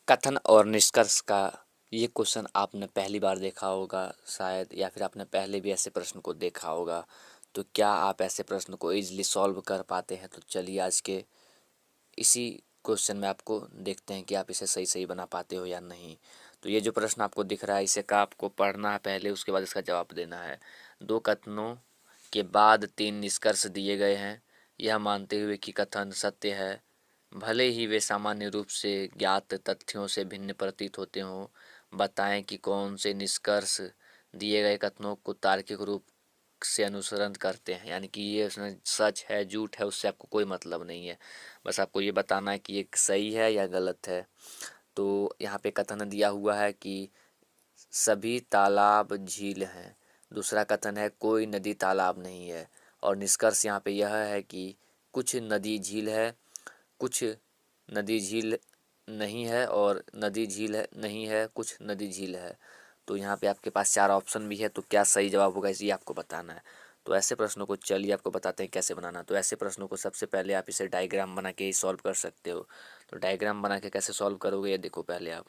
कथन और निष्कर्ष का ये क्वेश्चन आपने पहली बार देखा होगा शायद, या फिर आपने पहले भी ऐसे प्रश्न को देखा होगा। तो क्या आप ऐसे प्रश्न को इजीली सॉल्व कर पाते हैं? तो चलिए आज के इसी क्वेश्चन में आपको देखते हैं कि आप इसे सही सही बना पाते हो या नहीं। तो ये जो प्रश्न आपको दिख रहा है, इसे का आपको पढ़ना है पहले, उसके बाद इसका जवाब देना है। दो कथनों के बाद तीन निष्कर्ष दिए गए हैं। यह मानते हुए कि कथन सत्य है, भले ही वे सामान्य रूप से ज्ञात तथ्यों से भिन्न प्रतीत होते हों, बताएं कि कौन से निष्कर्ष दिए गए कथनों को तार्किक रूप से अनुसरण करते हैं। यानी कि ये उसमें सच है झूठ है उससे आपको कोई मतलब नहीं है, बस आपको ये बताना है कि ये सही है या गलत है। तो यहाँ पे कथन दिया हुआ है कि सभी तालाब झील हैं। दूसरा कथन है कोई नदी तालाब नहीं है। और निष्कर्ष यहाँ पे यह है कि कुछ नदी झील है, कुछ नदी झील नहीं है, और नदी झील है नहीं है, कुछ नदी झील है। तो यहाँ पे आपके पास चार ऑप्शन भी है, तो क्या सही जवाब होगा इसे आपको बताना है। तो ऐसे प्रश्नों को चलिए आपको बताते हैं कैसे बनाना। तो ऐसे प्रश्नों को सबसे पहले आप इसे डायग्राम बना के ही सॉल्व कर सकते हो। तो डायग्राम बना के कैसे सॉल्व करोगे ये देखो। पहले आप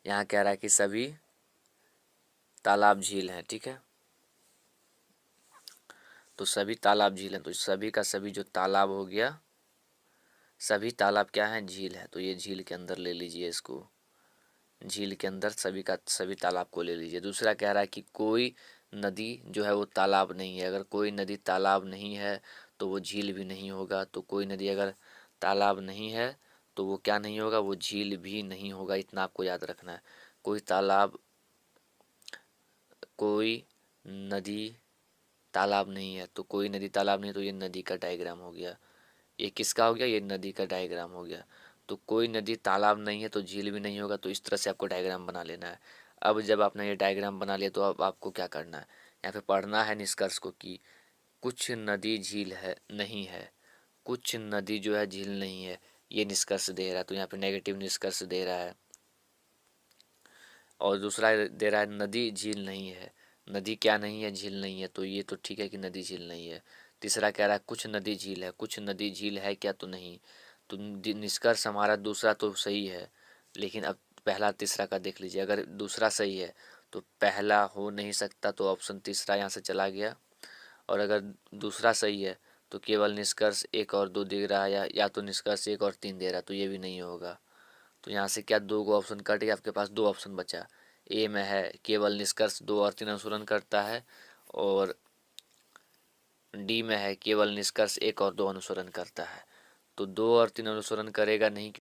यहाँ कह रहा है कि सभी तालाब झील हैं, ठीक है। तो सभी तालाब झील हैं, तो सभी का सभी जो तालाब हो गया, सभी तालाब क्या है? झील है। तो ये झील के अंदर ले लीजिए इसको, झील के अंदर सभी का सभी तालाब को ले लीजिए। दूसरा कह रहा है कि कोई नदी जो है वो तालाब नहीं है। अगर कोई नदी तालाब नहीं है तो वो झील भी नहीं होगा। तो कोई नदी अगर तालाब नहीं है तो वो क्या नहीं होगा? वो झील भी नहीं होगा। इतना आपको याद रखना है। कोई तालाब, कोई नदी तालाब नहीं है, तो कोई नदी तालाब नहीं, तो ये नदी का डायग्राम हो गया। ये किसका हो गया? ये नदी का डायग्राम हो गया। तो कोई नदी तालाब नहीं है तो झील भी नहीं होगा। तो इस तरह से आपको डायग्राम बना लेना है। अब जब आपने ये डायग्राम बना लिया तो अब आपको क्या करना है? यहाँ पे पढ़ना है निष्कर्ष को कि कुछ नदी झील है नहीं है, कुछ नदी जो है झील नहीं है, ये निष्कर्ष दे रहा है। तो यहाँ पे नेगेटिव निष्कर्ष दे रहा है। और दूसरा दे रहा है नदी झील नहीं है। नदी क्या नहीं है? झील नहीं है। तो ये तो ठीक है कि नदी झील नहीं है। तीसरा कह रहा है कुछ नदी झील है। कुछ नदी झील है क्या? तो नहीं। तो निष्कर्ष हमारा दूसरा तो सही है, लेकिन अब पहला तीसरा का देख लीजिए। अगर दूसरा सही है तो पहला हो नहीं सकता, तो ऑप्शन तीसरा यहाँ से चला गया। और अगर दूसरा सही है तो केवल निष्कर्ष एक और दो दे रहा है, या तो निष्कर्ष एक और तीन दे रहा है, तो ये भी नहीं होगा। तो यहाँ से क्या दो गो ऑप्शन कट गया, आपके पास दो ऑप्शन बचा। ए में है केवल निष्कर्ष दो और तीन अनुसरण करता है, और डी में है केवल निष्कर्ष एक और दो अनुसरण करता है। तो दो और तीन अनुसरण करेगा नहीं,